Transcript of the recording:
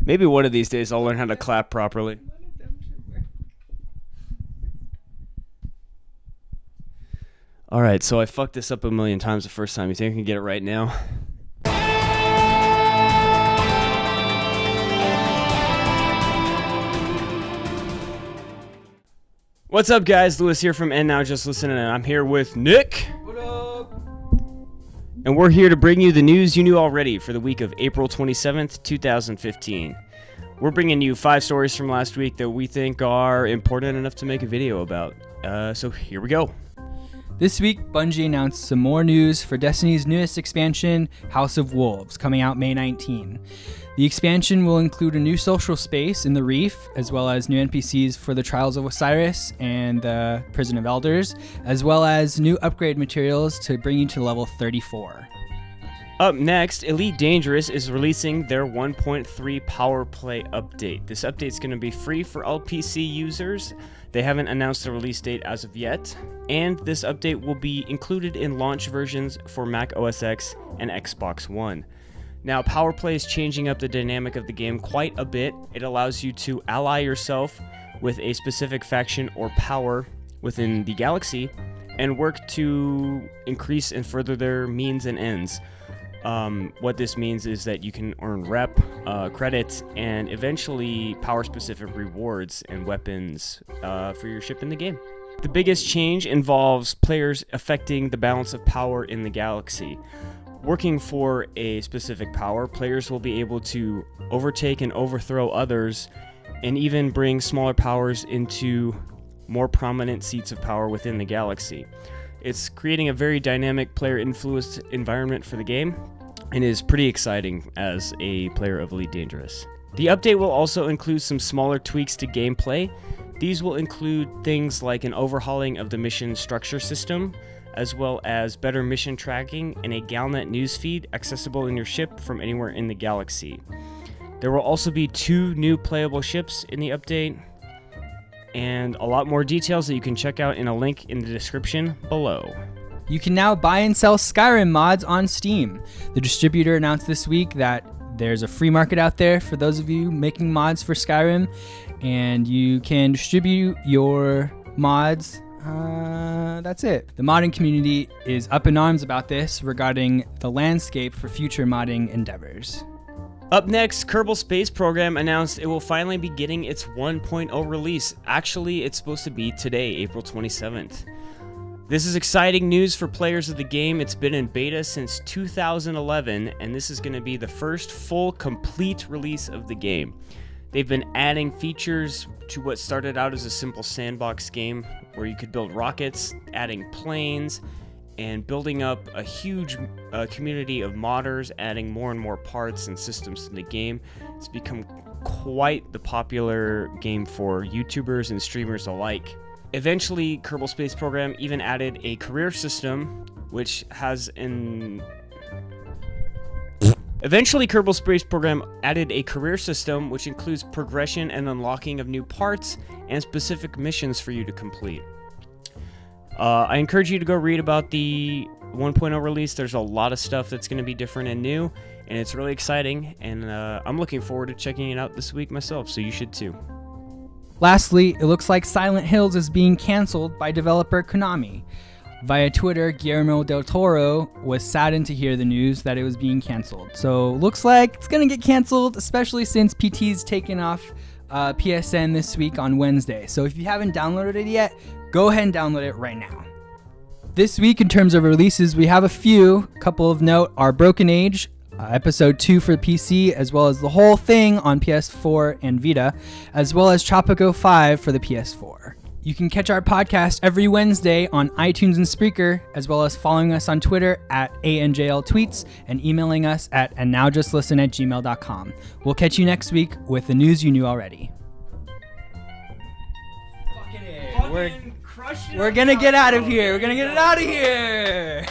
Maybe one of these days I'll learn how to clap properly. All right, so I fucked this up a million times the first time. You think I can get it right now? What's up, guys? Lewes here from And Now Just Listen, and I'm here with Nick. What up? And we're here to bring you the news you knew already for the week of April 27th, 2015. We're bringing you 5 stories from last week that we think are important enough to make a video about. So here we go. This week, Bungie announced some more news for Destiny's newest expansion, House of Wolves, coming out May 19. The expansion will include a new social space in the Reef, as well as new NPCs for the Trials of Osiris and the Prison of Elders, as well as new upgrade materials to bring you to level 34. Up next, Elite Dangerous is releasing their 1.3 Power Play update. This update is going to be free for all PC users. They haven't announced the release date as of yet, and this update will be included in launch versions for Mac OS X and Xbox One. Now, Power Play is changing up the dynamic of the game quite a bit. It allows you to ally yourself with a specific faction or power within the galaxy and work to increase and further their means and ends. What this means is that you can earn rep, credits, and eventually power-specific rewards and weapons for your ship in the game. The biggest change involves players affecting the balance of power in the galaxy. Working for a specific power, players will be able to overtake and overthrow others, and even bring smaller powers into more prominent seats of power within the galaxy. It's creating a very dynamic player-influenced environment for the game, and is pretty exciting as a player of Elite Dangerous. The update will also include some smaller tweaks to gameplay. These will include things like an overhauling of the mission structure system, as well as better mission tracking and a Galnet newsfeed accessible in your ship from anywhere in the galaxy. There will also be 2 new playable ships in the update, and a lot more details that you can check out in a link in the description below. You can now buy and sell Skyrim mods on Steam. The distributor announced this week that there's a free market out there for those of you making mods for Skyrim, and you can distribute your mods. That's it. The modding community is up in arms about this regarding the landscape for future modding endeavors. Up next, Kerbal Space Program announced it will finally be getting its 1.0 release. Actually, it's supposed to be today, April 27th. This is exciting news for players of the game. It's been in beta since 2011, and this is going to be the first full, complete release of the game. They've been adding features to what started out as a simple sandbox game where you could build rockets, adding planes, and building up a huge community of modders, adding more and more parts and systems to the game. It's become quite the popular game for YouTubers and streamers alike. Eventually, Kerbal Space Program even added a career system, which has Eventually, Kerbal Space Program added a career system which includes progression and unlocking of new parts and specific missions for you to complete. I encourage you to go read about the 1.0 release. There's a lot of stuff that's going to be different and new, and it's really exciting, and I'm looking forward to checking it out this week myself, so you should too. Lastly, it looks like Silent Hills is being canceled by developer Konami. Via Twitter, Guillermo del Toro was saddened to hear the news that it was being canceled. So looks like it's going to get canceled, especially since PT's taken off PSN this week on Wednesday. So if you haven't downloaded it yet, go ahead and download it right now. This week, in terms of releases, we have a few. Couple of note are Broken Age, Episode 2 for PC, as well as the whole thing on PS4 and Vita, as well as Tropico 5 for the PS4. You can catch our podcast every Wednesday on iTunes and Spreaker, as well as following us on Twitter at ANJLTweets and emailing us at andnowjustlisten@gmail.com. We'll catch you next week with the news you knew already. We're gonna get out of here. We're gonna get it out of here.